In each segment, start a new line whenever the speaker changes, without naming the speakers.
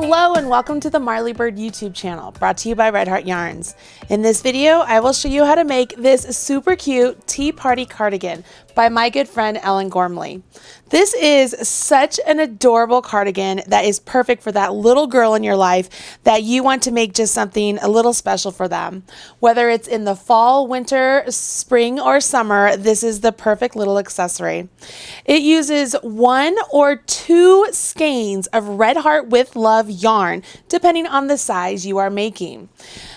Hello and welcome to the Marley Bird YouTube channel, brought to you by Red Heart Yarns. In this video, I will show you how to make this super cute tea party cardigan by my good friend Ellen Gormley. This is such an adorable cardigan that is perfect for that little girl in your life that you want to make just something a little special for them. Whether it's in the fall, winter, spring, or summer, this is the perfect little accessory. It uses 1 or 2 skeins of Red Heart with Love yarn, depending on the size you are making.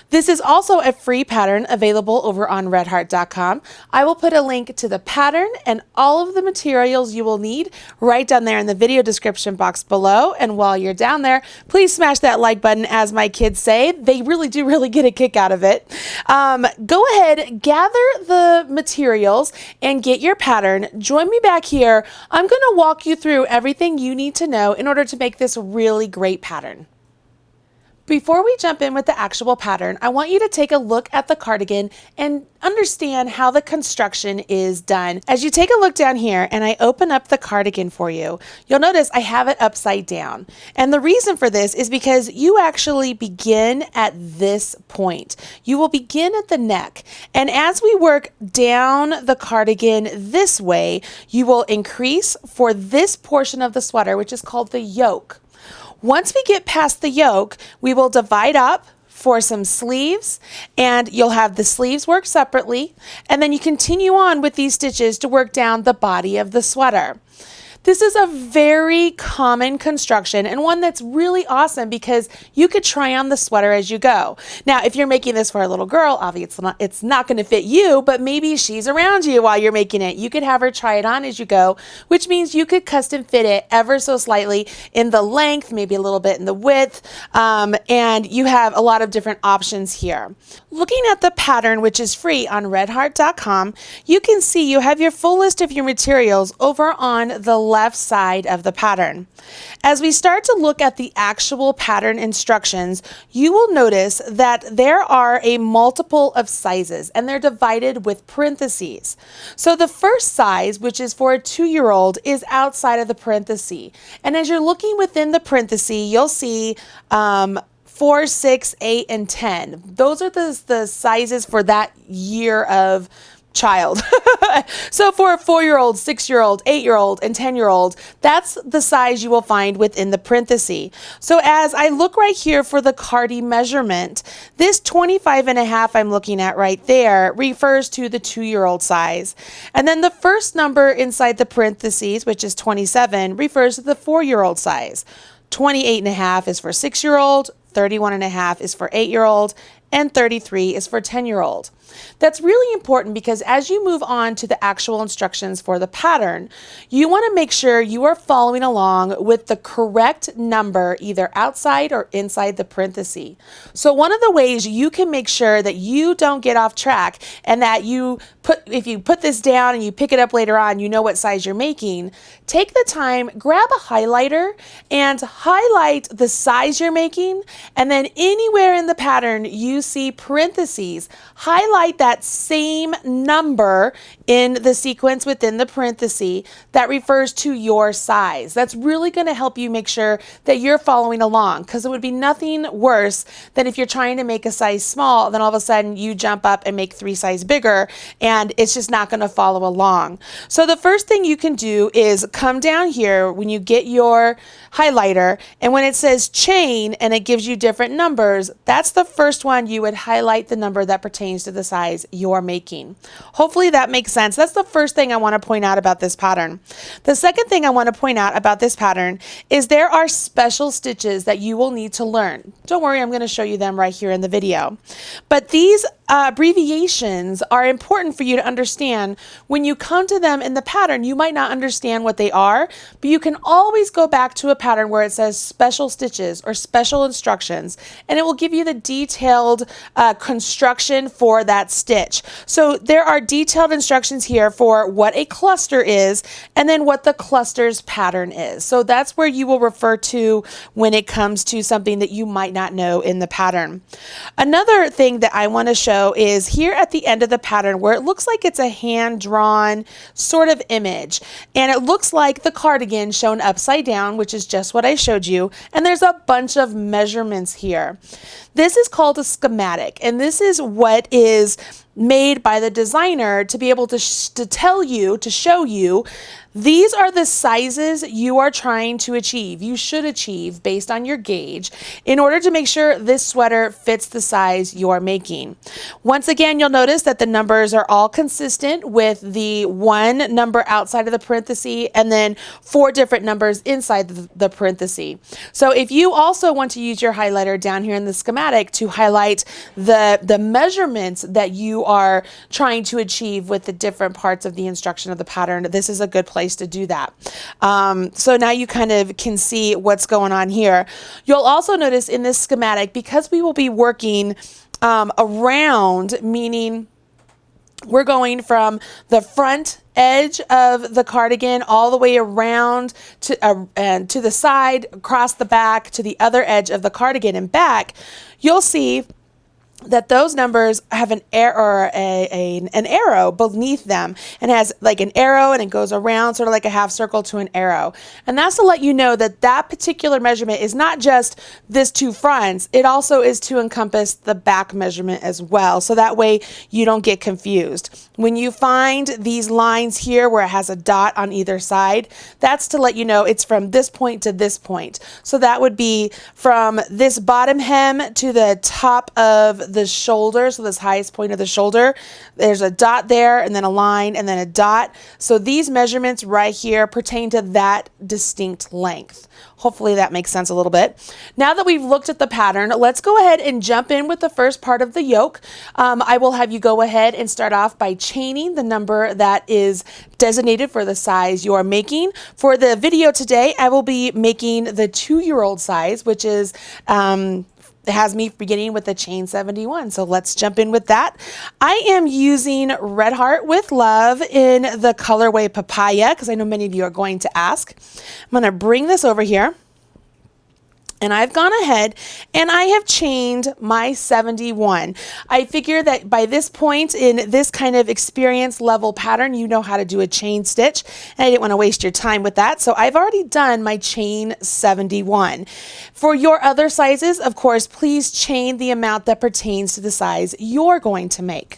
This is also a free pattern available over on redheart.com. I will put a link to the pattern and all of the materials you will need right down there in the video description box below. And while you're down there, please smash that like button, as my kids say. They really do get a kick out of it. Go ahead, gather the materials and get your pattern. Join me back here. I'm going to walk you through everything you need to know in order to make this really great pattern. Before we jump in with the actual pattern, I want you to take a look at the cardigan and understand how the construction is done. As you take a look down here and I open up the cardigan for you, you'll notice I have it upside down. And the reason for this is because you actually begin at this point. You will begin at the neck. And as we work down the cardigan this way, you will increase for this portion of the sweater, which is called the yoke. Once we get past the yoke, we will divide up for some sleeves, and you'll have the sleeves work separately, and then you continue on with these stitches to work down the body of the sweater. This is a very common construction and one that's really awesome because you could try on the sweater as you go. Now, if you're making this for a little girl, obviously it's not going to fit you, but maybe she's around you while you're making it. You could have her try it on as you go, which means you could custom fit it ever so slightly in the length, maybe a little bit in the width, and you have a lot of different options here. Looking at the pattern, which is free on redheart.com, you can see you have your full list of your materials over on the left side of the pattern. As we start to look at the actual pattern instructions, you will notice that there are a multiple of sizes and they're divided with parentheses. So the first size, which is for a 2-year-old, is outside of the parenthesis. And as you're looking within the parenthesis, you'll see 4, 6, 8, and 10. Those are the sizes for that year of child. So for a 4-year-old, 6-year-old, 8-year-old, and 10-year-old, that's the size you will find within the parenthesis. So as I look right here for the cardi measurement, this 25.5 I'm looking at right there refers to the 2-year-old size. And then the first number inside the parentheses, which is 27, refers to the 4-year-old size. 28.5 is for 6-year-old, 31.5 is for 8-year-old, and 33 is for 10-year-old. That's really important because as you move on to the actual instructions for the pattern, you want to make sure you are following along with the correct number either outside or inside the parenthesis. So one of the ways you can make sure that you don't get off track and that if you put this down and you pick it up later on, you know what size you're making, take the time, grab a highlighter and highlight the size you're making, and then anywhere in the pattern you see parentheses, highlight that same number in the sequence within the parenthesis that refers to your size. That's really going to help you make sure that you're following along, because it would be nothing worse than if you're trying to make a size small, then all of a sudden you jump up and make 3 sizes bigger and it's just not going to follow along. So the first thing you can do is come down here when you get your highlighter, and when it says chain and it gives you different numbers, that's the first one you would highlight the number that pertains to the size you're making. Hopefully that makes sense. That's the first thing I want to point out about this pattern. The second thing I want to point out about this pattern is there are special stitches that you will need to learn. Don't worry, I'm going to show you them right here in the video. But these abbreviations are important for you to understand. When you come to them in the pattern, you might not understand what they are, but you can always go back to a pattern where it says special stitches or special instructions, and it will give you the detailed detailed construction for that stitch. So there are detailed instructions here for what a cluster is and then what the cluster's pattern is. So that's where you will refer to when it comes to something that you might not know in the pattern. Another thing that I want to show is here at the end of the pattern where it looks like it's a hand-drawn sort of image, and it looks like the cardigan shown upside down, which is just what I showed you, and there's a bunch of measurements here. This is called a schematic, and this is what is made by the designer to be able to tell you, to show you, these are the sizes you are trying to achieve, you should achieve based on your gauge in order to make sure this sweater fits the size you are making. Once again, you'll notice that the numbers are all consistent with the one number outside of the parenthesis and then 4 different numbers inside the parenthesis. So if you also want to use your highlighter down here in the schematic to highlight the measurements that you are trying to achieve with the different parts of the instruction of the pattern, this is a good place to do that. So now you kind of can see what's going on here. You'll also notice in this schematic, because we will be working around, meaning we're going from the front edge of the cardigan all the way around to and to the side, across the back, to the other edge of the cardigan and back, you'll see that those numbers have an arrow beneath them, and has like an arrow, and it goes around sort of like a half circle to an arrow. And that's to let you know that that particular measurement is not just this 2 fronts, it also is to encompass the back measurement as well. So that way you don't get confused. When you find these lines here where it has a dot on either side, that's to let you know it's from this point to this point. So that would be from this bottom hem to the top of the shoulder, so this highest point of the shoulder, there's a dot there, and then a line, and then a dot. So these measurements right here pertain to that distinct length. Hopefully that makes sense a little bit. Now that we've looked at the pattern, let's go ahead and jump in with the first part of the yoke. I will have you go ahead and start off by chaining the number that is designated for the size you are making. For the video today, I will be making the 2-year-old size, which is it has me beginning with the chain 71. So let's jump in with that. I am using Red Heart with Love in the colorway Papaya, because I know many of you are going to ask. I'm going to bring this over here. And I've gone ahead and I have chained my 71. I figure that by this point in this kind of experience level pattern, you know how to do a chain stitch, and I didn't want to waste your time with that. So I've already done my chain 71. For your other sizes, of course, please chain the amount that pertains to the size you're going to make.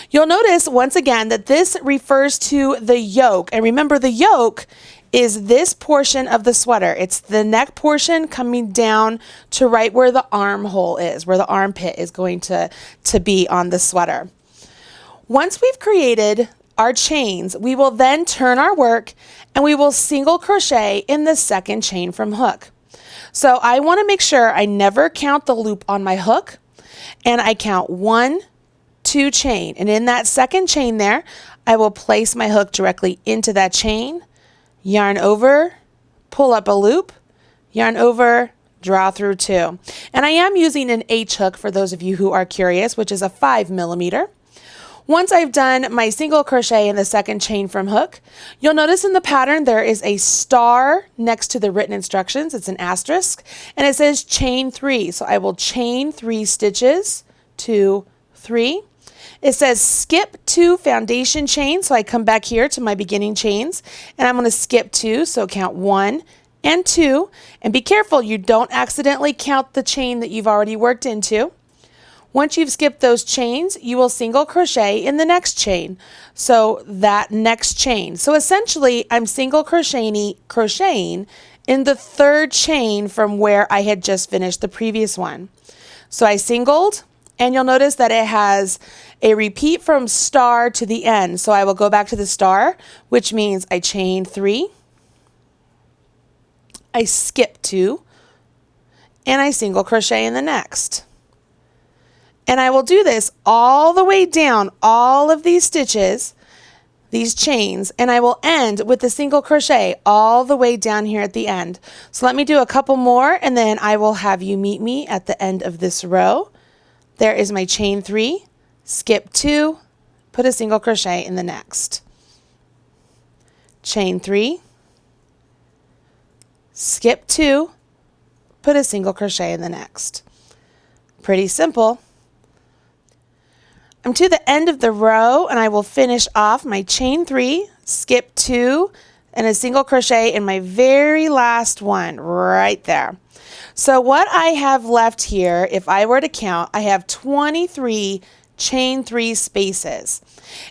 You'll notice once again that this refers to the yoke. And remember, the yoke is this portion of the sweater. It's the neck portion coming down to right where the armhole is, where the armpit is going to be on the sweater. Once we've created our chains, we will then turn our work and we will single crochet in the second chain from hook. So I want to make sure I never count the loop on my hook, and I count 1, 2 chain. And in that second chain there, I will place my hook directly into that chain, yarn over, pull up a loop, yarn over, draw through 2. And I am using an H hook for those of you who are curious, which is a 5mm. Once I've done my single crochet in the second chain from hook, you'll notice in the pattern there is a star next to the written instructions. It's an asterisk, and it says chain 3. So I will chain 3 stitches, 2, 3. It says skip 2 foundation chains, so I come back here to my beginning chains, and I'm going to skip 2, so count 1 and 2, and be careful you don't accidentally count the chain that you've already worked into. Once you've skipped those chains, you will single crochet in the next chain, so that next chain. So essentially, I'm single crocheting in the 3rd chain from where I had just finished the previous one. So I singled, and you'll notice that it has a repeat from star to the end. So I will go back to the star, which means I chain 3, I skip 2, and I single crochet in the next. And I will do this all the way down all of these stitches, these chains, and I will end with the single crochet all the way down here at the end. So let me do a couple more, and then I will have you meet me at the end of this row. There is my chain 3, skip 2, put a single crochet in the next. Chain 3, skip 2, put a single crochet in the next. Pretty simple. I'm to the end of the row and I will finish off my chain 3, skip 2, and a single crochet in my very last one right there. So what I have left here, if I were to count, I have 23 chain 3 spaces.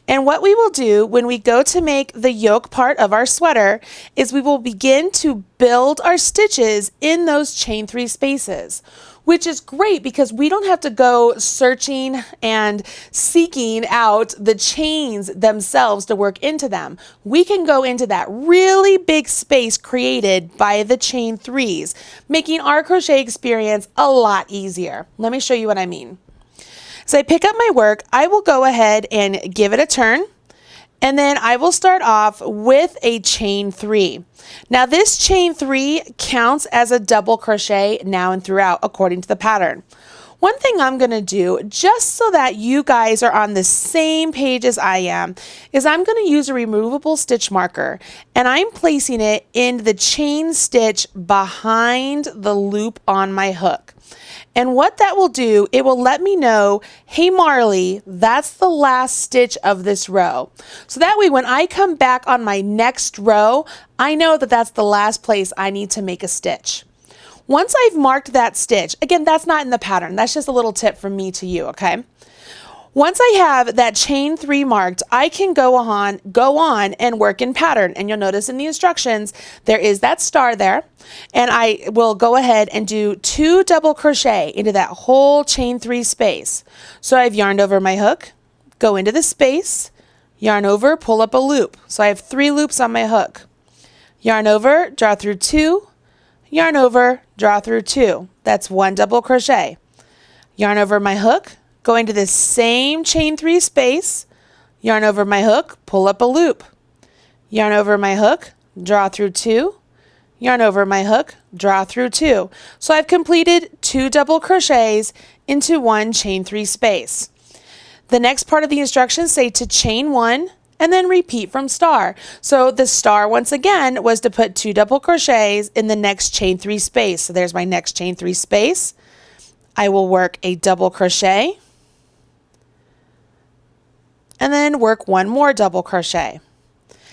And what we will do when we go to make the yoke part of our sweater is we will begin to build our stitches in those chain 3 spaces, which is great because we don't have to go searching and seeking out the chains themselves to work into them. We can go into that really big space created by the chain 3s, making our crochet experience a lot easier. Let me show you what I mean. So I pick up my work, I will go ahead and give it a turn, and then I will start off with a chain 3. Now this chain 3 counts as a double crochet now and throughout according to the pattern. One thing I'm going to do, just so that you guys are on the same page as I am, is I'm going to use a removable stitch marker and I'm placing it in the chain stitch behind the loop on my hook. And what that will do, it will let me know, hey Marley, that's the last stitch of this row. So that way when I come back on my next row, I know that that's the last place I need to make a stitch. Once I've marked that stitch, again, that's not in the pattern, that's just a little tip from me to you, okay? Once I have that chain 3 marked, I can go on and work in pattern. And you'll notice in the instructions, there is that star there. And I will go ahead and do 2 double crochet into that whole chain 3 space. So I've yarned over my hook, go into the space, yarn over, pull up a loop. So I have 3 loops on my hook. Yarn over, draw through 2, yarn over, draw through 2. That's 1 double crochet. Yarn over my hook, go into the same chain 3 space, yarn over my hook, pull up a loop. Yarn over my hook, draw through 2, yarn over my hook, draw through 2. So I've completed 2 double crochets into 1 chain 3 space. The next part of the instructions say to chain 1 and then repeat from star. So the star once again was to put 2 double crochets in the next chain 3 space. So there's my next chain 3 space. I will work a double crochet and then work 1 more double crochet.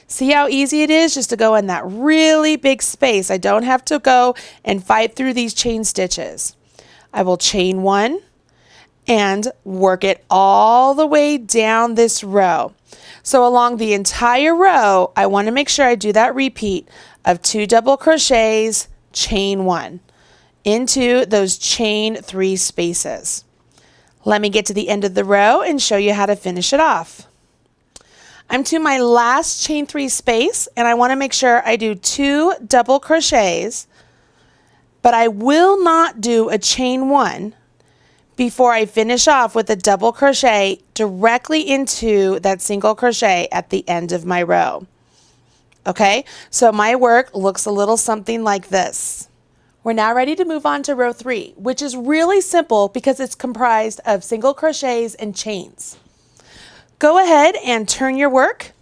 See how easy it is just to go in that really big space. I don't have to go and fight through these chain stitches. I will chain 1 and work it all the way down this row. So along the entire row, I want to make sure I do that repeat of 2 double crochets, chain 1 into those chain 3 spaces. Let me get to the end of the row and show you how to finish it off. I'm to my last chain 3 space and I want to make sure I do 2 double crochets, but I will not do a chain 1 before I finish off with a double crochet directly into that single crochet at the end of my row. Okay, so my work looks a little something like this. We're now ready to move on to row 3, which is really simple because it's comprised of single crochets and chains. Go ahead and turn your work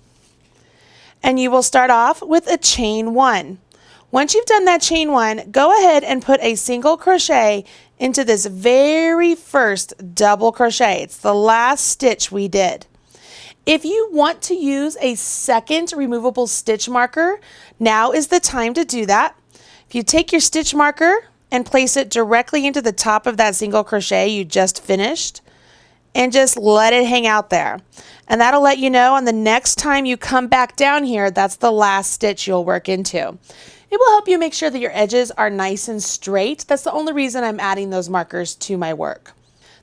and you will start off with a chain 1. Once you've done that chain 1, go ahead and put a single crochet into this very first double crochet. It's the last stitch we did. If you want to use a second removable stitch marker, now is the time to do that. If you take your stitch marker and place it directly into the top of that single crochet you just finished, and just let it hang out there. And that'll let you know on the next time you come back down here, that's the last stitch you'll work into. It will help you make sure that your edges are nice and straight. That's the only reason I'm adding those markers to my work.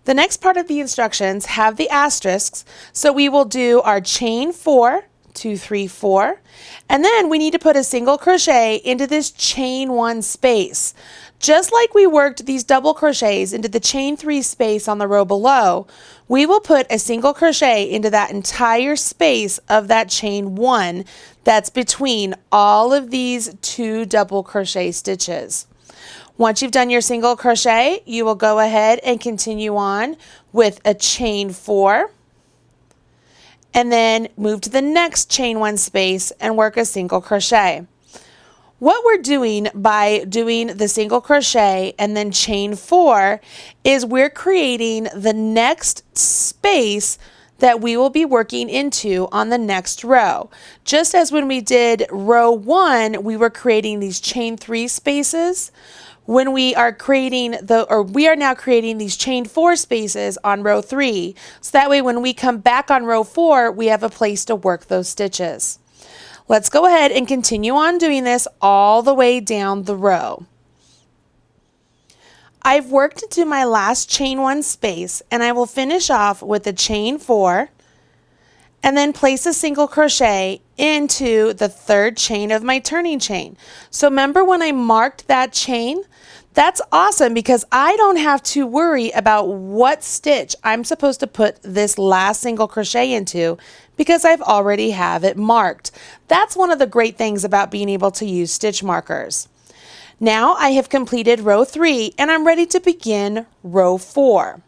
The next part of the instructions have the asterisks, so we will do our chain 4, 2, 3, 4, and then we need to put a single crochet into this chain 1 space. Just like we worked these double crochets into the chain 3 space on the row below, we will put a single crochet into that entire space of that chain 1 that's between all of these 2 double crochet stitches. Once you've done your single crochet, you will go ahead and continue on with a chain 4, and then move to the next chain 1 space and work a single crochet. What we're doing by doing the single crochet and then chain 4 is we're creating the next space that we will be working into on the next row. Just as when we did row 1, we were creating these chain 3 spaces. When we are creating we are now creating these chain 4 spaces on row 3. So that way when we come back on row 4, we have a place to work those stitches. Let's go ahead and continue on doing this all the way down the row. I've worked into my last chain 1 space, and I will finish off with a chain 4 and then place a single crochet into the 3rd chain of my turning chain. So remember when I marked that chain? That's awesome because I don't have to worry about what stitch I'm supposed to put this last single crochet into because I've already have it marked. That's one of the great things about being able to use stitch markers. Now I have completed row 3 and I'm ready to begin row 4.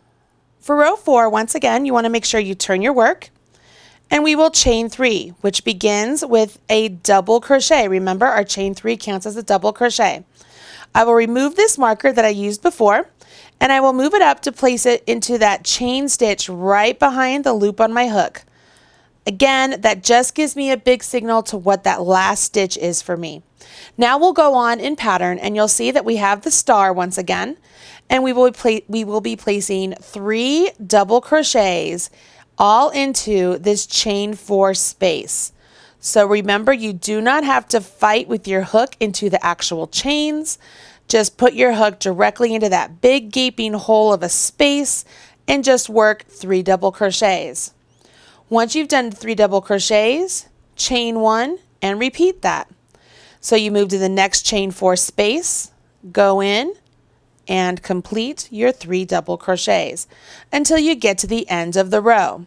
For row 4, once again, you want to make sure you turn your work, and we will chain 3, which begins with a double crochet. Remember, our chain 3 counts as a double crochet. I will remove this marker that I used before, and I will move it up to place it into that chain stitch right behind the loop on my hook. Again, that just gives me a big signal to what that last stitch is for me. Now we'll go on in pattern, and you'll see that we have the star once again, and we will be placing 3 double crochets all into this chain 4 space. So remember, you do not have to fight with your hook into the actual chains. Just put your hook directly into that big gaping hole of a space and just work 3 double crochets. Once you've done 3 double crochets, chain 1 and repeat that. So you move to the next chain 4 space, go in and complete your 3 double crochets until you get to the end of the row.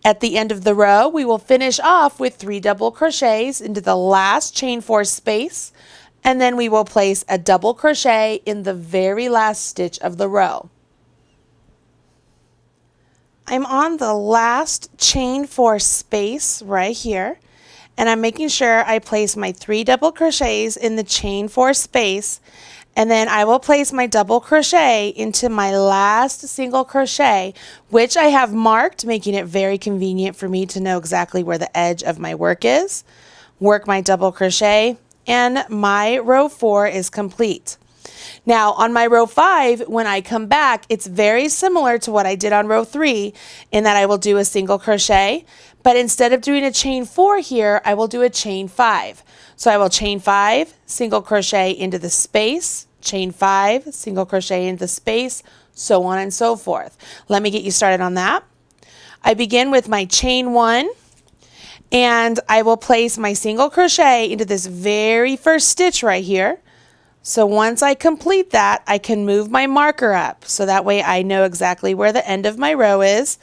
At the end of the row, we will finish off with 3 double crochets into the last chain 4 space, and then we will place a double crochet in the very last stitch of the row. I'm on the last chain 4 space right here, and I'm making sure I place my 3 double crochets in the chain 4 space, and then I will place my double crochet into my last single crochet, which I have marked, making it very convenient for me to know exactly where the edge of my work is. Work my double crochet, and my row 4 is complete. Now on my row 5, when I come back, it's very similar to what I did on row 3 in that I will do a single crochet, but instead of doing a chain 4 here, I will do a chain 5. So I will chain 5, single crochet into the space, chain 5, single crochet into the space, so on and so forth. Let me get you started on that. I begin with my chain 1, and I will place my single crochet into this very first stitch right here. So once I complete that, I can move my marker up so that way I know exactly where the end of my row is.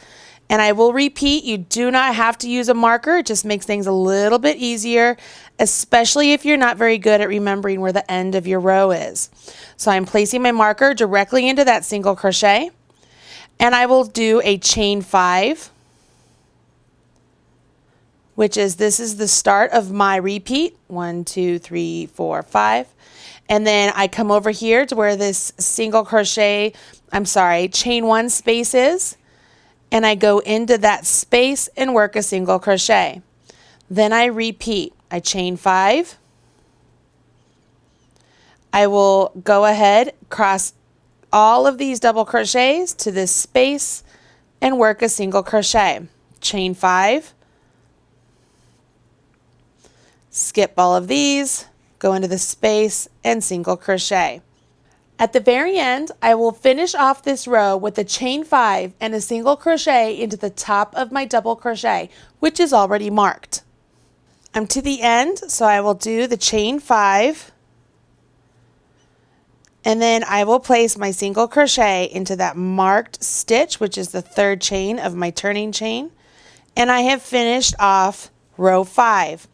And I will repeat, you do not have to use a marker. It just makes things a little bit easier, especially if you're not very good at remembering where the end of your row is. So I'm placing my marker directly into that single crochet, and I will do a chain 5, which is, this is the start of my repeat, 1, 2, 3, 4, 5. And then I come over here to where this chain 1 space is, and I go into that space and work a single crochet. Then I repeat. I chain 5. I will go ahead, cross all of these double crochets to this space and work a single crochet. Chain 5. Skip all of these, go into the space and single crochet. At the very end, I will finish off this row with a chain 5 and a single crochet into the top of my double crochet, which is already marked. I'm to the end, so I will do the chain 5, and then I will place my single crochet into that marked stitch, which is the 3rd chain of my turning chain, and I have finished off row 5.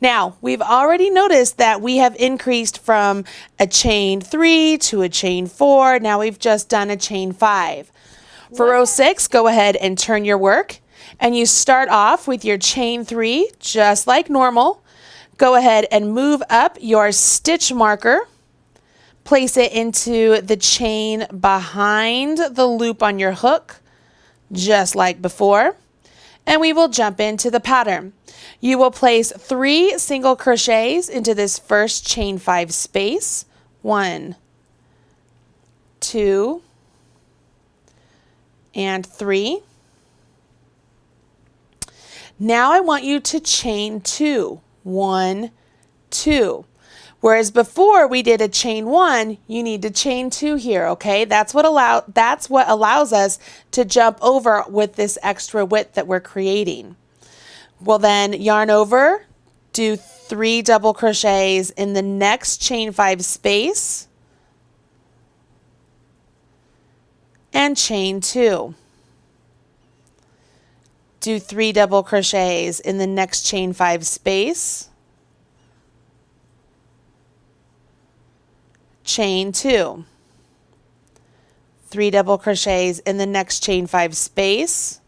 Now, we've already noticed that we have increased from a chain 3 to a chain 4. Now we've just done a chain 5. For row 6, go ahead and turn your work, and you start off with your chain 3 just like normal. Go ahead and move up your stitch marker. Place it into the chain behind the loop on your hook, just like before. And we will jump into the pattern. You will place 3 single crochets into this first chain 5 space. 1, 2, and 3. Now I want you to chain 2. 1, 2. Whereas before we did a chain 1, you need to chain 2 here, okay? That's what allows us to jump over with this extra width that we're creating. We'll then yarn over, do 3 double crochets in the next chain 5 space, and chain 2. Do 3 double crochets in the next chain 5 space, chain 2. 3 double crochets in the next chain 5 space,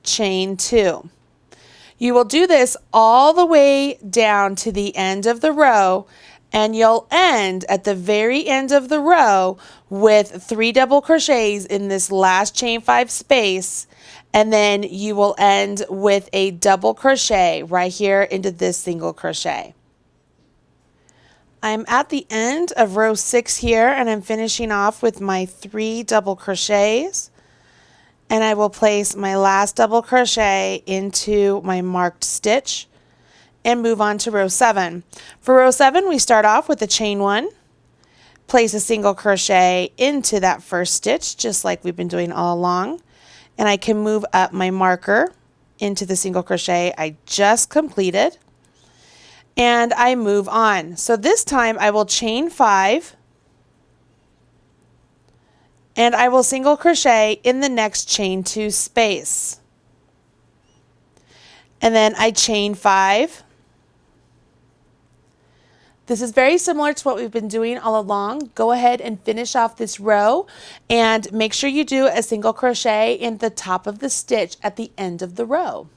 chain 2. You will do this all the way down to the end of the row, and you'll end at the very end of the row with 3 double crochets in this last chain 5 space, and then you will end with a double crochet right here into this single crochet. I'm at the end of row 6 here, and I'm finishing off with my 3 double crochets, and I will place my last double crochet into my marked stitch and move on to row 7. For row 7, we start off with a chain 1, place a single crochet into that first stitch just like we've been doing all along, and I can move up my marker into the single crochet I just completed, and I move on. So this time I will chain 5, and I will single crochet in the next chain 2 space, and then I chain 5. This is very similar to what we've been doing all along. Go ahead and finish off this row and make sure you do a single crochet in the top of the stitch at the end of the row.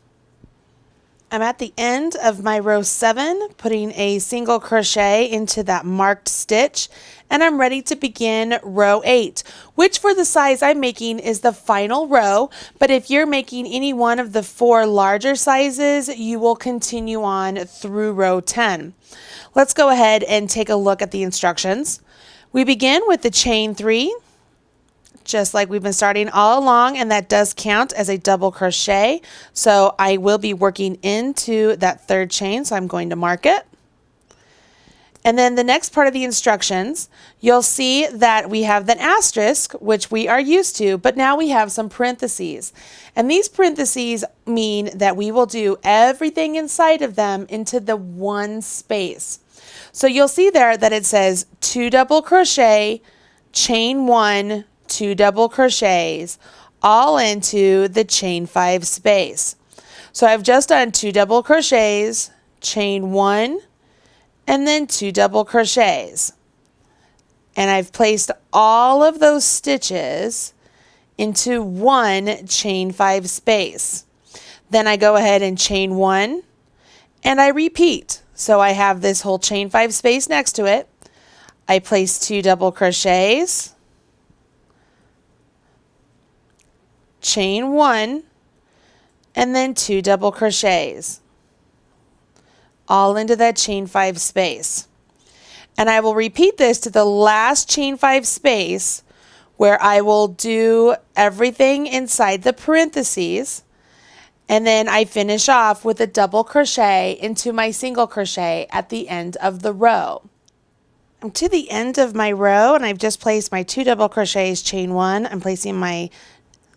I'm at the end of my row 7, putting a single crochet into that marked stitch, and I'm ready to begin row 8, which for the size I'm making is the final row, but if you're making any one of the 4 larger sizes, you will continue on through row 10. Let's go ahead and take a look at the instructions. We begin with the chain 3, just like we've been starting all along, and that does count as a double crochet. So I will be working into that 3rd chain, so I'm going to mark it. And then the next part of the instructions, you'll see that we have the asterisk, which we are used to, but now we have some parentheses. And these parentheses mean that we will do everything inside of them into the one space. So you'll see there that it says 2 double crochet, chain 1, 2 double crochets, all into the chain 5 space. So I've just done 2 double crochets, chain 1, and then 2 double crochets. And I've placed all of those stitches into one chain 5 space. Then I go ahead and chain 1, and I repeat. So I have this whole chain 5 space next to it. I place 2 double crochets, chain 1, and then 2 double crochets, all into that chain 5 space. And I will repeat this to the last chain 5 space, where I will do everything inside the parentheses, and then I finish off with a double crochet into my single crochet at the end of the row. I'm to the end of my row, and I've just placed my 2 double crochets, chain 1. I'm placing my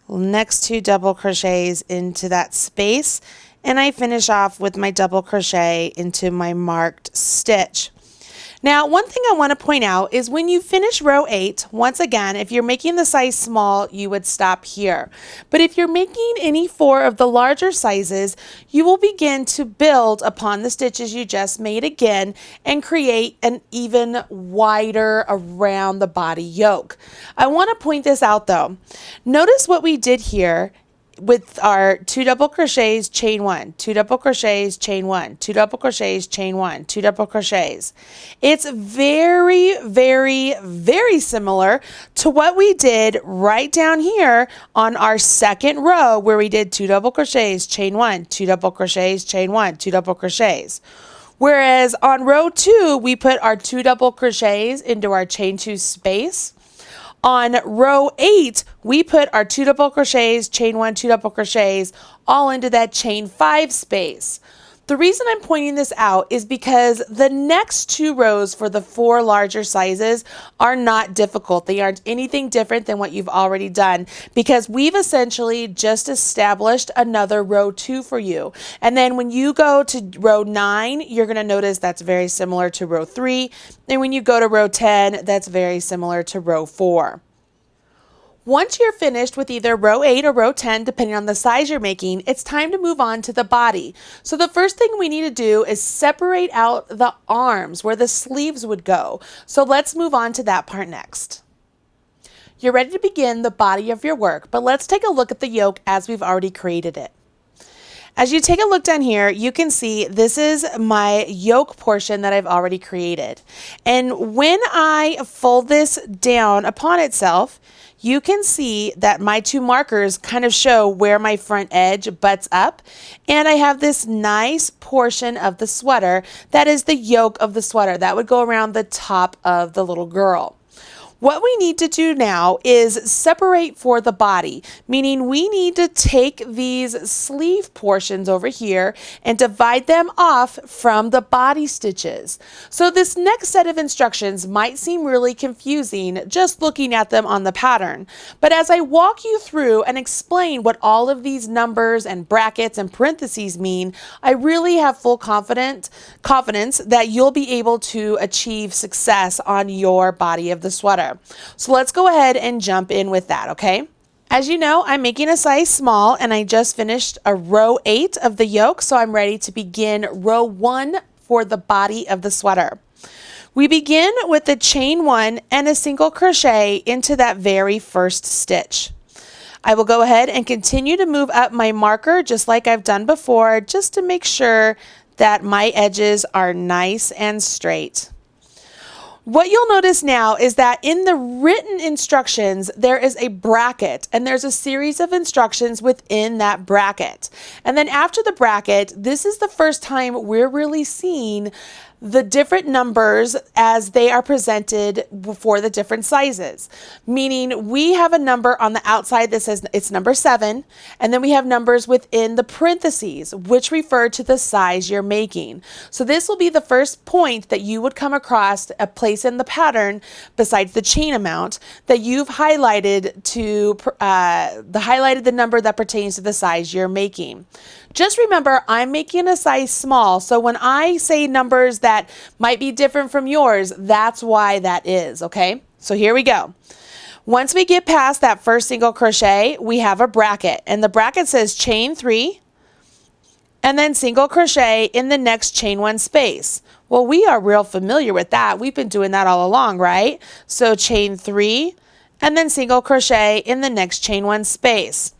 next 2 double crochets into that space, and I finish off with my double crochet into my marked stitch. Now, one thing I want to point out is when you finish row 8, once again, if you're making the size small, you would stop here. But if you're making any 4 of the larger sizes, you will begin to build upon the stitches you just made again and create an even wider around the body yoke. I want to point this out though. Notice what we did here with our 2 double crochets, chain 1, 2 double crochets, chain 1, 2 double crochets, chain 1, 2 double crochets. It's very, very, very similar to what we did right down here on our second row where we did 2 double crochets, chain 1, 2 double crochets, chain 1, 2 double crochets. Whereas on row 2, we put our 2 double crochets into our chain 2 space. On row 8, we put our 2 double crochets, chain 1, 2 double crochets, all into that chain 5 space. The reason I'm pointing this out is because the next 2 rows for the 4 larger sizes are not difficult. They aren't anything different than what you've already done because we've essentially just established another row 2 for you. And then when you go to row 9, you're going to notice that's very similar to row 3. And when you go to row 10, that's very similar to row 4. Once you're finished with either row 8 or row 10, depending on the size you're making, it's time to move on to the body. So the first thing we need to do is separate out the arms where the sleeves would go. So let's move on to that part next. You're ready to begin the body of your work, but let's take a look at the yoke as we've already created it. As you take a look down here, you can see this is my yoke portion that I've already created. And when I fold this down upon itself, you can see that my 2 markers kind of show where my front edge butts up. And I have this nice portion of the sweater that is the yoke of the sweater that would go around the top of the little girl. What we need to do now is separate for the body, meaning we need to take these sleeve portions over here and divide them off from the body stitches. So this next set of instructions might seem really confusing just looking at them on the pattern, but as I walk you through and explain what all of these numbers and brackets and parentheses mean, I really have full confidence that you'll be able to achieve success on your body of the sweater. So let's go ahead and jump in with that, okay? As you know, I'm making a size small and I just finished a row 8 of the yoke, so I'm ready to begin row 1 for the body of the sweater. We begin with the chain 1 and a single crochet into that very first stitch. I will go ahead and continue to move up my marker just like I've done before, just to make sure that my edges are nice and straight. What you'll notice now is that in the written instructions, there is a bracket and there's a series of instructions within that bracket. And then after the bracket, this is the first time we're really seeing the different numbers as they are presented for the different sizes. Meaning we have a number on the outside that says it's number 7, and then we have numbers within the parentheses, which refer to the size you're making. So this will be the first point that you would come across a place in the pattern besides the chain amount that you've highlighted to highlighted the number that pertains to the size you're making. Just remember, I'm making a size small, so when I say numbers that might be different from yours, that's why that is, okay? So here we go. Once we get past that first single crochet, we have a bracket, and the bracket says chain 3, and then single crochet in the next chain 1 space. Well, we are real familiar with that. We've been doing that all along, right? So chain 3, and then single crochet in the next chain 1 space.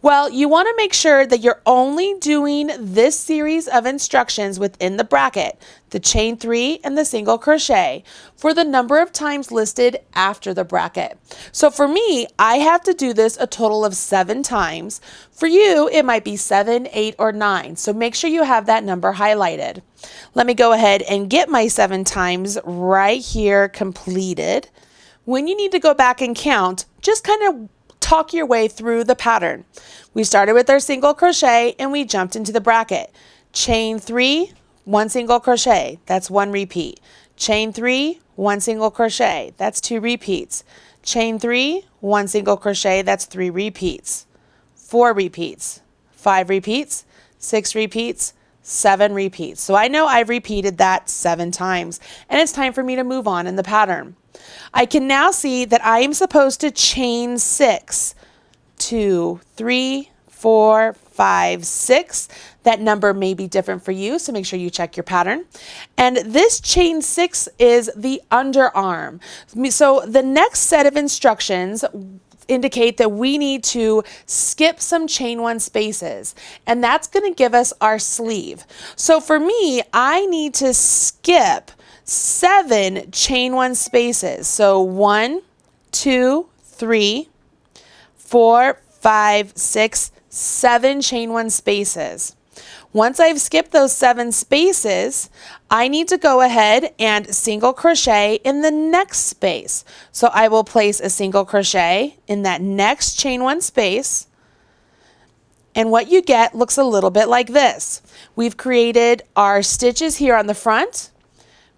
Well, you want to make sure that you're only doing this series of instructions within the bracket, the chain 3 and the single crochet, for the number of times listed after the bracket. So for me, I have to do this a total of 7 times. For you, it might be 7, 8, or 9. So make sure you have that number highlighted. Let me go ahead and get my 7 times right here completed. When you need to go back and count, just kind of talk your way through the pattern. We started with our single crochet and we jumped into the bracket. Chain 3, 1 single crochet, that's 1 repeat. Chain 3, 1 single crochet, that's 2 repeats. Chain 3, 1 single crochet, that's 3 repeats. 4 repeats, 5 repeats, 6 repeats, 7 repeats. So I know I've repeated that 7 times, and it's time for me to move on in the pattern. I can now see that I am supposed to chain 6, 2, 3, 4, 5, 6. That number may be different for you, so make sure you check your pattern. And this chain 6 is the underarm. So the next set of instructions indicate that we need to skip some chain 1 spaces, and that's going to give us our sleeve. So for me, I need to skip 7 chain 1 spaces. So 1, 2, 3, 4, 5, 6, 7 chain 1 spaces. Once I've skipped those 7 spaces, I need to go ahead and single crochet in the next space. So I will place a single crochet in that next chain 1 space. And what you get looks a little bit like this. We've created our stitches here on the front.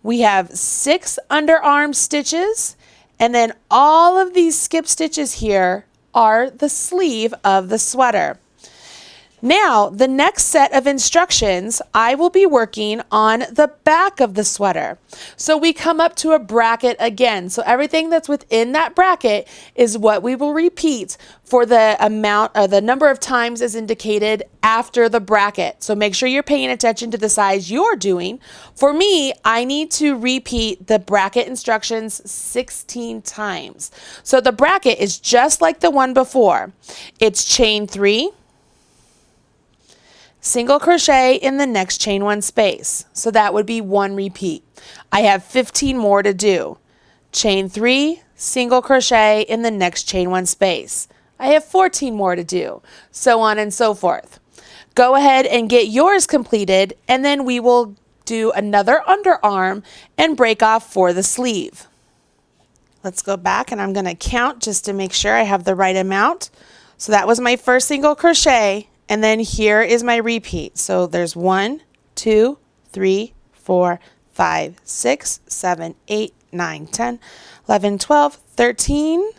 We have 6 underarm stitches, and then all of these skip stitches here are the sleeve of the sweater. Now, the next set of instructions, I will be working on the back of the sweater. So we come up to a bracket again. So everything that's within that bracket is what we will repeat for the amount or the number of times as indicated after the bracket. So make sure you're paying attention to the size you're doing. For me, I need to repeat the bracket instructions 16 times. So the bracket is just like the one before. It's chain 3, single crochet in the next chain 1 space. So that would be 1 repeat. I have 15 more to do. Chain 3, single crochet in the next chain 1 space. I have 14 more to do, so on and so forth. Go ahead and get yours completed, and then we will do another underarm and break off for the sleeve. Let's go back, and I'm going to count just to make sure I have the right amount. So that was my first single crochet. And then here is my repeat. So there's 1, 2, 3, 4, 5, 6, 7, 8, 9, 10, 11, 12, 13,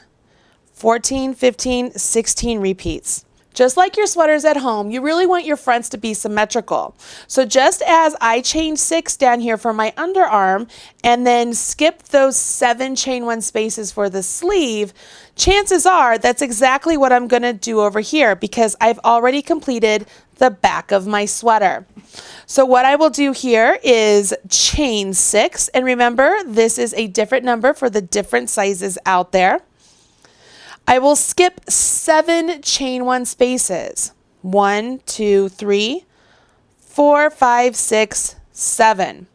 14, 15, 16 repeats. Just like your sweaters at home, you really want your fronts to be symmetrical. So just as I chained 6 down here for my underarm and then skipped those 7 chain 1 spaces for the sleeve, chances are that's exactly what I'm going to do over here because I've already completed the back of my sweater. So what I will do here is chain 6, and remember this is a different number for the different sizes out there. I will skip 7 chain 1 spaces. 1, 2, 3, 4, 5, 6, 7.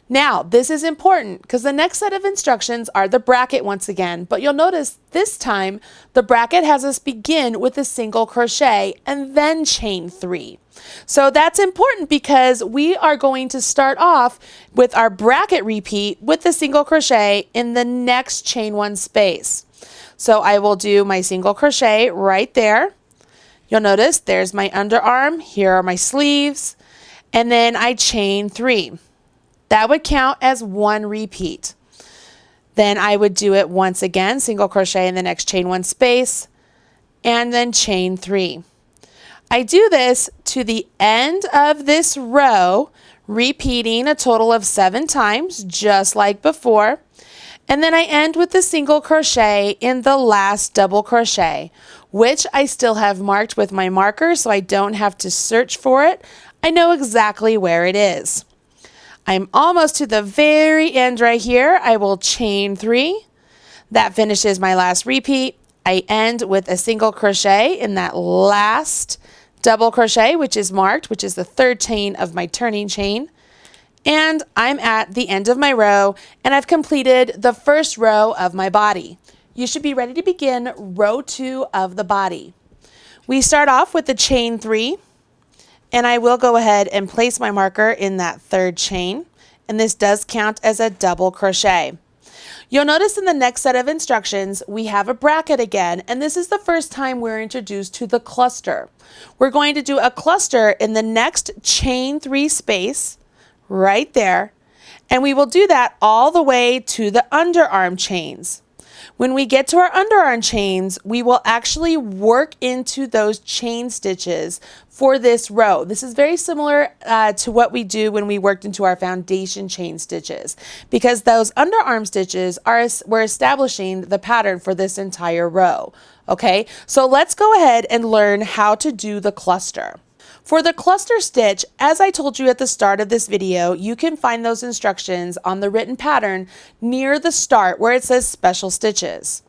Now, this is important because the next set of instructions are the bracket once again, but you'll notice this time the bracket has us begin with a single crochet and then chain 3. So that's important because we are going to start off with our bracket repeat with the single crochet in the next chain 1 space. So I will do my single crochet right there. You'll notice there's my underarm, here are my sleeves, and then I chain 3. That would count as 1 repeat. Then I would do it once again, single crochet in the next chain 1 space, and then chain 3. I do this to the end of this row, repeating a total of 7 times, just like before. And then I end with the single crochet in the last double crochet, which I still have marked with my marker so I don't have to search for it. I know exactly where it is. I'm almost to the very end right here. I will chain 3. That finishes my last repeat. I end with a single crochet in that last double crochet, which is marked, which is the 3rd chain of my turning chain. And I'm at the end of my row, and I've completed the first row of my body. You should be ready to begin row 2 of the body. We start off with the chain 3, and I will go ahead and place my marker in that 3rd chain, and this does count as a double crochet. You'll notice in the next set of instructions, we have a bracket again, and this is the first time we're introduced to the cluster. We're going to do a cluster in the next chain 3 space, right there, and we will do that all the way to the underarm chains. When we get to our underarm chains, we will actually work into those chain stitches for this row. This is very similar to what we do when we worked into our foundation chain stitches, because those underarm stitches we're establishing the pattern for this entire row. Okay, so let's go ahead and learn how to do the cluster. For the cluster stitch, as I told you at the start of this video, you can find those instructions on the written pattern near the start where it says special stitches.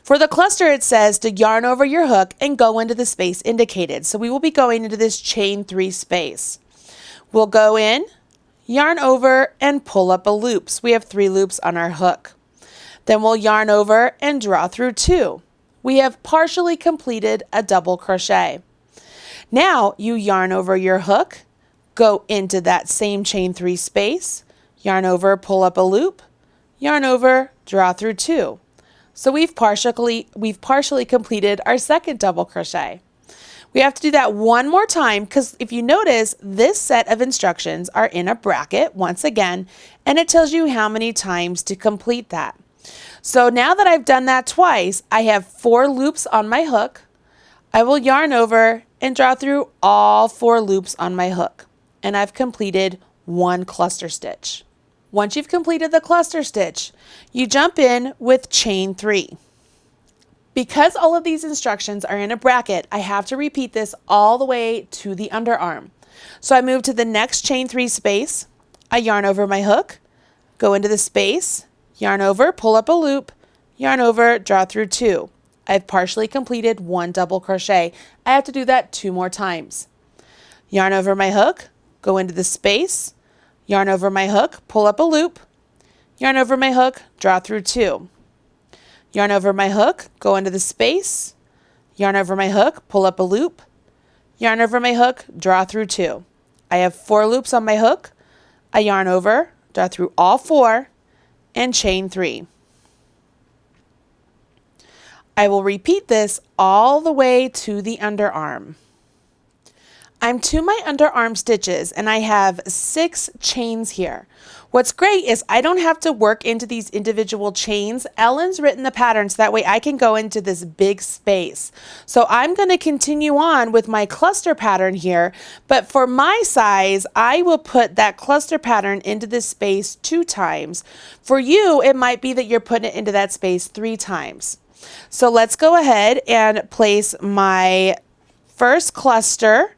For the cluster, it says to yarn over your hook and go into the space indicated. So we will be going into this chain 3 space. We'll go in, yarn over, and pull up a loop. So we have 3 loops on our hook. Then we'll yarn over and draw through 2. We have partially completed a double crochet. Now you yarn over your hook, go into that same chain 3 space, yarn over, pull up a loop, yarn over, draw through 2. So we've partially completed our second double crochet. We have to do that one more time because if you notice, this set of instructions are in a bracket once again, and it tells you how many times to complete that. So now that I've done that twice, I have 4 loops on my hook. I will yarn over and draw through all 4 loops on my hook, and I've completed 1 cluster stitch. Once you've completed the cluster stitch, you jump in with chain 3. Because all of these instructions are in a bracket, I have to repeat this all the way to the underarm. So I move to the next chain 3 space, I yarn over my hook, go into the space, yarn over, pull up a loop, yarn over, draw through 2. I've partially completed 1 double crochet. I have to do that 2 more times. Yarn over my hook, go into the space, yarn over my hook, pull up a loop, yarn over my hook, draw through 2. Yarn over my hook, go into the space, yarn over my hook, pull up a loop, yarn over my hook, draw through 2. I have 4 loops on my hook. I yarn over, draw through all 4, and chain 3. I will repeat this all the way to the underarm. I'm to my underarm stitches and I have 6 chains here. What's great is I don't have to work into these individual chains. Ellen's written the pattern so that way I can go into this big space. So I'm going to continue on with my cluster pattern here, but for my size, I will put that cluster pattern into this space 2 times. For you, it might be that you're putting it into that space 3 times. So let's go ahead and place my first cluster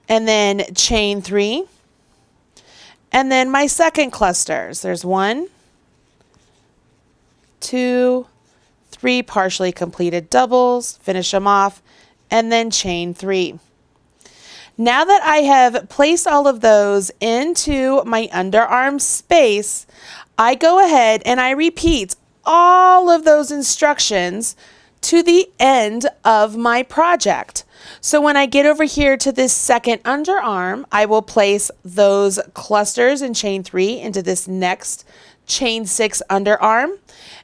and then chain 3 and then my second clusters. There's 1, 2, 3 partially completed doubles, finish them off, and then chain 3. Now that I have placed all of those into my underarm space, I go ahead and I repeat all of those instructions to the end of my project. So when I get over here to this second underarm, I will place those clusters and chain 3 into this next chain 6 underarm,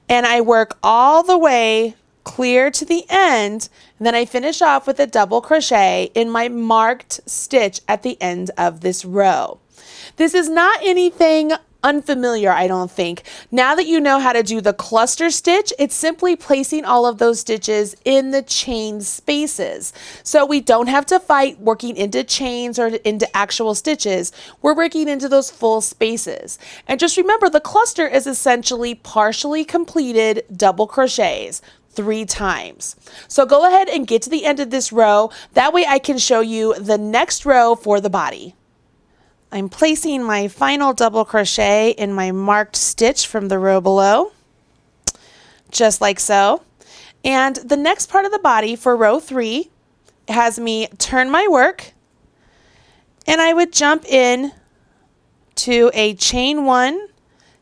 and I work all the way clear to the end, and then I finish off with a double crochet in my marked stitch at the end of this row. This is not anything unfamiliar, I don't think. Now that you know how to do the cluster stitch, it's simply placing all of those stitches in the chain spaces. So we don't have to fight working into chains or into actual stitches. We're working into those full spaces. And just remember, the cluster is essentially partially completed double crochets 3 times. So go ahead and get to the end of this row. That way I can show you the next row for the body. I'm placing my final double crochet in my marked stitch from the row below, just like so. And the next part of the body for row 3 has me turn my work, and I would jump in to a chain 1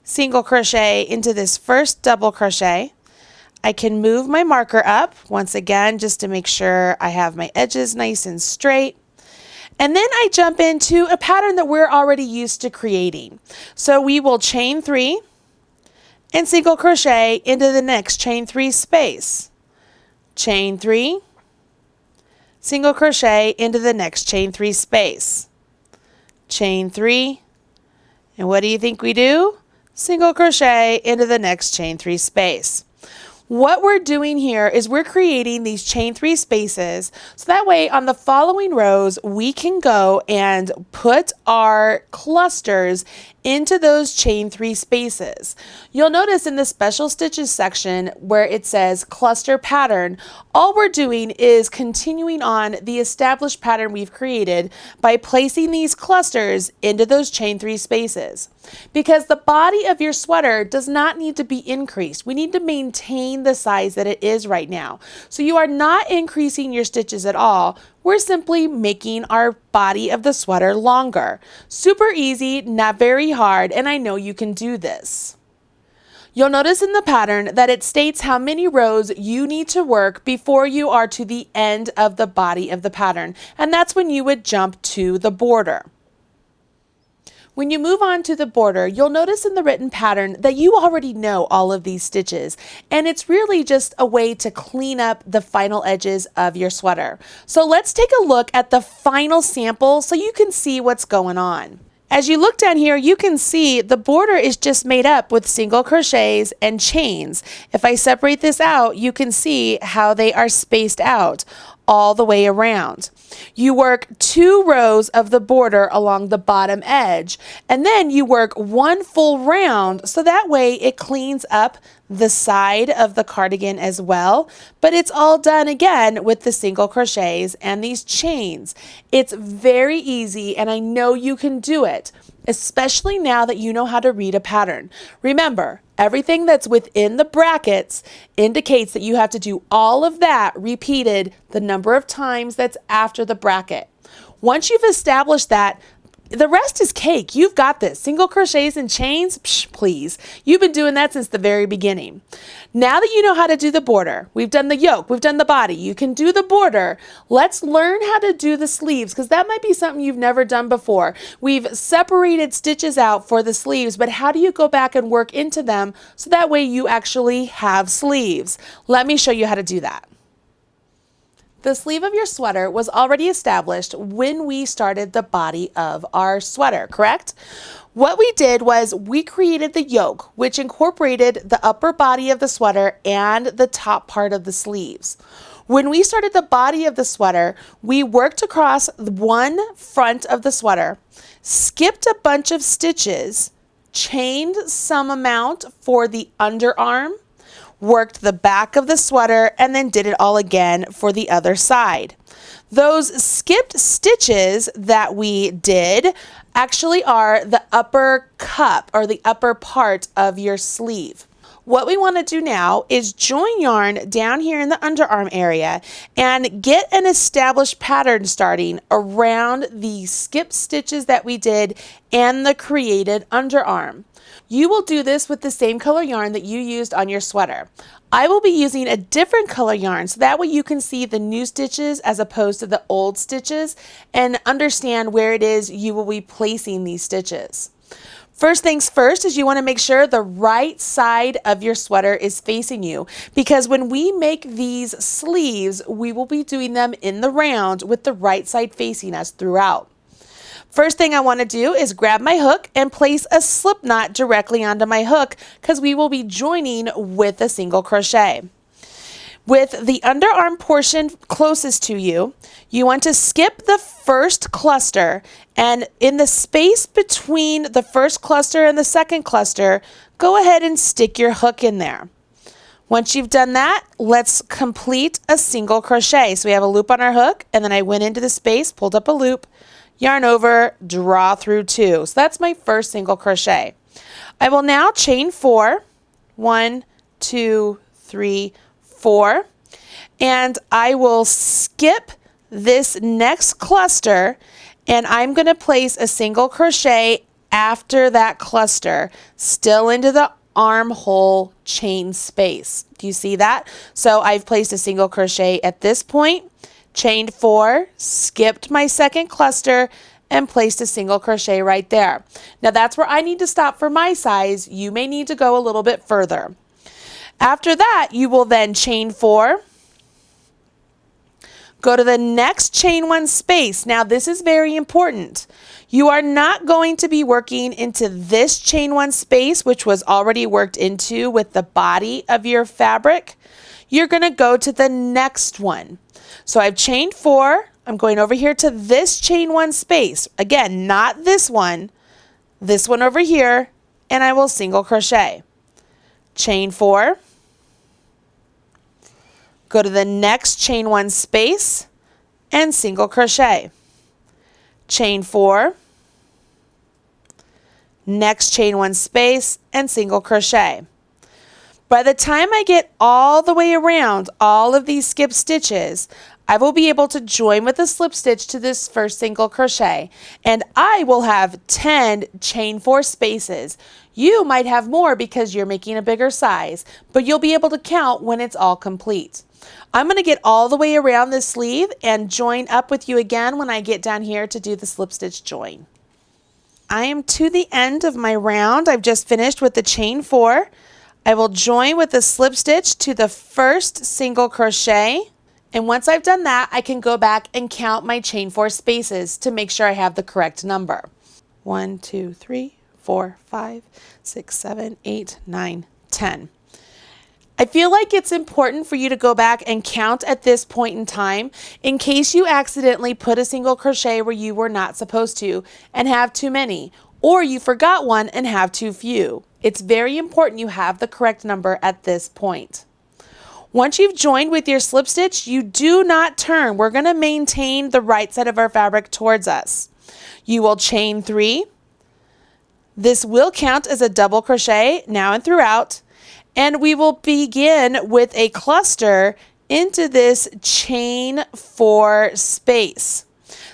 single crochet into this first double crochet. I can move my marker up once again just to make sure I have my edges nice and straight. And then I jump into a pattern that we're already used to creating. So we will chain 3 and single crochet into the next chain 3 space. Chain 3, single crochet into the next chain 3 space. Chain 3, and what do you think we do? single crochet into the next chain 3 space. What we're doing here is we're creating these chain 3 spaces so that way on the following rows we can go and put our clusters into those chain 3 spaces. You'll notice in the special stitches section where it says cluster pattern, all we're doing is continuing on the established pattern we've created by placing these clusters into those chain 3 spaces. Because the body of your sweater does not need to be increased. We need to maintain the size that it is right now. So you are not increasing your stitches at all. We're simply making our body of the sweater longer. Super easy, not very hard, and I know you can do this. You'll notice in the pattern that it states how many rows you need to work before you are to the end of the body of the pattern, and that's when you would jump to the border. When you move on to the border, you'll notice in the written pattern that you already know all of these stitches, and it's really just a way to clean up the final edges of your sweater. So let's take a look at the final sample so you can see what's going on. As you look down here, you can see the border is just made up with single crochets and chains. If I separate this out, you can see how they are spaced out all the way around. You work 2 rows of the border along the bottom edge, and then you work 1 full round so that way it cleans up the side of the cardigan as well, but it's all done again with the single crochets and these chains. It's very easy, and I know you can do it, especially now that you know how to read a pattern. Remember, everything that's within the brackets indicates that you have to do all of that repeated the number of times that's after the bracket. Once you've established that, the rest is cake. You've got this. Single crochets and chains, psh, please. You've been doing that since the very beginning. Now that you know how to do the border, we've done the yoke, we've done the body, you can do the border. Let's learn how to do the sleeves because that might be something you've never done before. We've separated stitches out for the sleeves, but how do you go back and work into them so that way you actually have sleeves? Let me show you how to do that. The sleeve of your sweater was already established when we started the body of our sweater, correct? What we did was we created the yoke, which incorporated the upper body of the sweater and the top part of the sleeves. When we started the body of the sweater, we worked across one front of the sweater, skipped a bunch of stitches, chained some amount for the underarm, worked the back of the sweater, and then did it all again for the other side. Those skipped stitches that we did actually are the upper cup or the upper part of your sleeve. What we want to do now is join yarn down here in the underarm area and get an established pattern starting around the skipped stitches that we did and the created underarm. You will do this with the same color yarn that you used on your sweater. I will be using a different color yarn so that way you can see the new stitches as opposed to the old stitches and understand where it is you will be placing these stitches. First things first is you want to make sure the right side of your sweater is facing you because when we make these sleeves, we will be doing them in the round with the right side facing us throughout. First thing I want to do is grab my hook and place a slip knot directly onto my hook because we will be joining with a single crochet. With the underarm portion closest to you, you want to skip the first cluster, and in the space between the first cluster and the second cluster, go ahead and stick your hook in there. Once you've done that, let's complete a single crochet. So we have a loop on our hook, and then I went into the space, pulled up a loop, yarn over, draw through 2. So that's my first single crochet. I will now chain 4, 1, 2, 3, 4, and I will skip this next cluster and I'm going to place a single crochet after that cluster, still into the armhole chain space. Do you see that? So I've placed a single crochet at this point, chained 4, skipped my second cluster, and placed a single crochet right there. Now that's where I need to stop for my size. You may need to go a little bit further. After that, you will then chain 4, Go to the next chain one space. Now this is very important. You are not going to be working into this chain one space, which was already worked into with the body of your fabric. You're going to go to the next one. So I've chained 4. I'm going over here to this chain one space. Again, not this one over here, and I will single crochet. Chain 4. Go to the next chain one space and single crochet. Chain 4. Next chain one space and single crochet. By the time I get all the way around all of these skip stitches, I will be able to join with a slip stitch to this first single crochet, and I will have 10 chain 4 spaces. You might have more because you're making a bigger size, but you'll be able to count when it's all complete. I'm going to get all the way around this sleeve and join up with you again when I get down here to do the slip stitch join. I am to the end of my round. I've just finished with the chain 4. I will join with a slip stitch to the first single crochet, and once I've done that, I can go back and count my chain 4 spaces to make sure I have the correct number. 1, 2, 3, 4, 5, 6, 7, 8, 9, 10. I feel like it's important for you to go back and count at this point in time in case you accidentally put a single crochet where you were not supposed to and have too many, or you forgot one and have too few. It's very important you have the correct number at this point. Once you've joined with your slip stitch, you do not turn. We're going to maintain the right side of our fabric towards us. You will chain 3. This will count as a double crochet now and throughout, and we will begin with a cluster into this chain 4 space.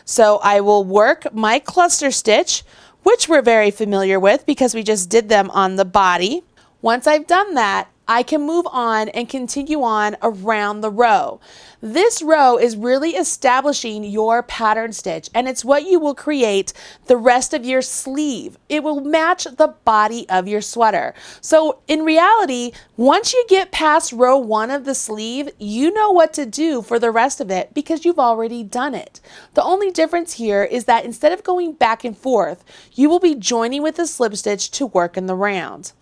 So I will work my cluster stitch, which we're very familiar with because we just did them on the body. Once I've done that, I can move on and continue on around the row. This row is really establishing your pattern stitch, and it's what you will create the rest of your sleeve. It will match the body of your sweater. So in reality, once you get past row 1 of the sleeve, you know what to do for the rest of it because you've already done it. The only difference here is that instead of going back and forth, you will be joining with a slip stitch to work in the round.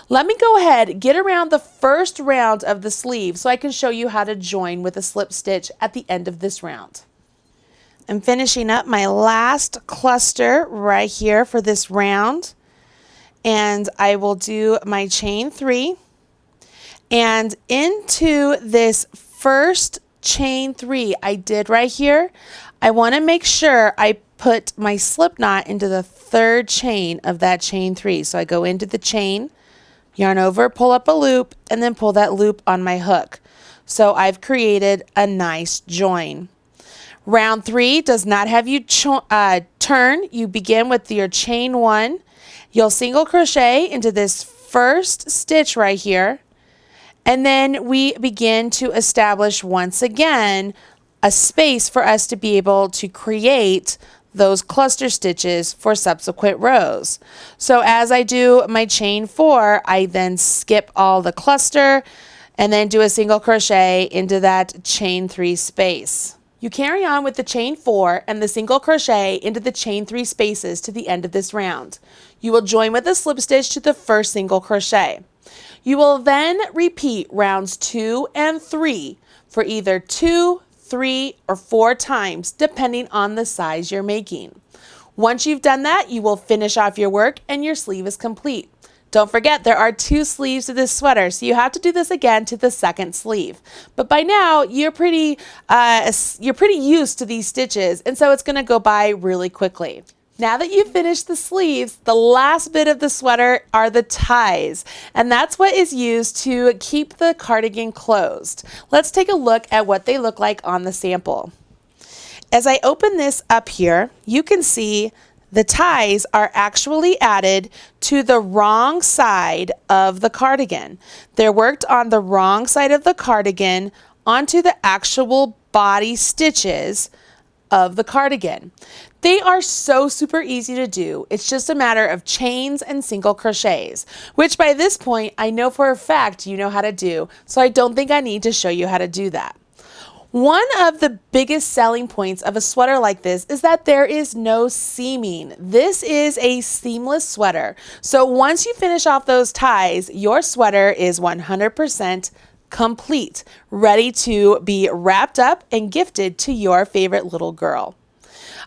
Let me go ahead, get around the first round of the sleeve so I can show you how to join with a slip stitch at the end of this round. I'm finishing up my last cluster right here for this round, and I will do my chain 3, and into this first chain 3 I did right here, I want to make sure I put my slip knot into the 3rd chain of that chain 3. So I go into the chain, yarn over, pull up a loop, and then pull that loop on my hook. So I've created a nice join. Round 3 does not have you turn. You begin with your chain 1. You'll single crochet into this first stitch right here, and then we begin to establish once again a space for us to be able to create those cluster stitches for subsequent rows. So as I do my chain 4, I then skip all the cluster and then do a single crochet into that chain 3 space. You carry on with the chain 4 and the single crochet into the chain 3 spaces to the end of this round. You will join with a slip stitch to the first single crochet. You will then repeat rounds 2 and 3 for either 2, 3, or 4 times, depending on the size you're making. Once you've done that, you will finish off your work and your sleeve is complete. Don't forget, there are 2 sleeves to this sweater, so you have to do this again to the 2nd sleeve. But by now, you're pretty used to these stitches, and so it's going to go by really quickly. Now that you've finished the sleeves, the last bit of the sweater are the ties, and that's what is used to keep the cardigan closed. Let's take a look at what they look like on the sample. As I open this up here, you can see the ties are actually added to the wrong side of the cardigan. They're worked on the wrong side of the cardigan onto the actual body stitches of the cardigan. They are so super easy to do. It's just a matter of chains and single crochets, which by this point I know for a fact you know how to do, so I don't think I need to show you how to do that. One of the biggest selling points of a sweater like this is that there is no seaming. This is a seamless sweater. So once you finish off those ties, your sweater is 100% complete, ready to be wrapped up and gifted to your favorite little girl.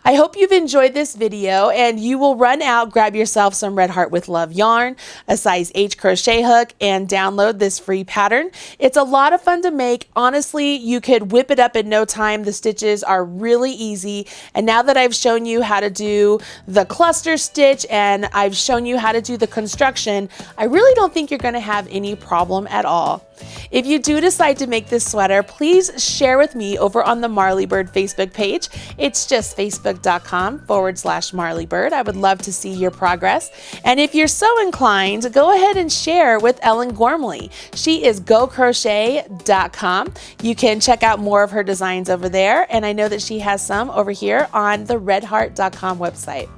I hope you've enjoyed this video, and you will run out, grab yourself some Red Heart with Love yarn, a size H crochet hook, and download this free pattern. It's a lot of fun to make. Honestly, you could whip it up in no time. The stitches are really easy. And now that I've shown you how to do the cluster stitch and I've shown you how to do the construction, I really don't think you're going to have any problem at all. If you do decide to make this sweater, please share with me over on the Marley Bird Facebook page. It's just facebook.com/Marley Bird. I would love to see your progress. And if you're so inclined, go ahead and share with Ellen Gormley. She is gocrochet.com. You can check out more of her designs over there. And I know that she has some over here on the redheart.com website.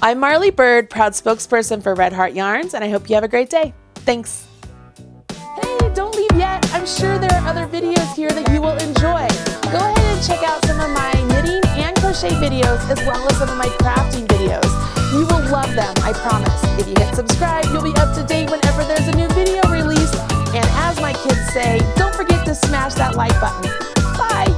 I'm Marley Bird, proud spokesperson for Red Heart Yarns, and I hope you have a great day. Thanks. Hey, don't leave yet. I'm sure there are other videos here that you will enjoy. Go ahead and check out some of my knitting and crochet videos, as well as some of my crafting videos. You will love them, I promise. If you hit subscribe, you'll be up to date whenever there's a new video released. And as my kids say, don't forget to smash that like button. Bye.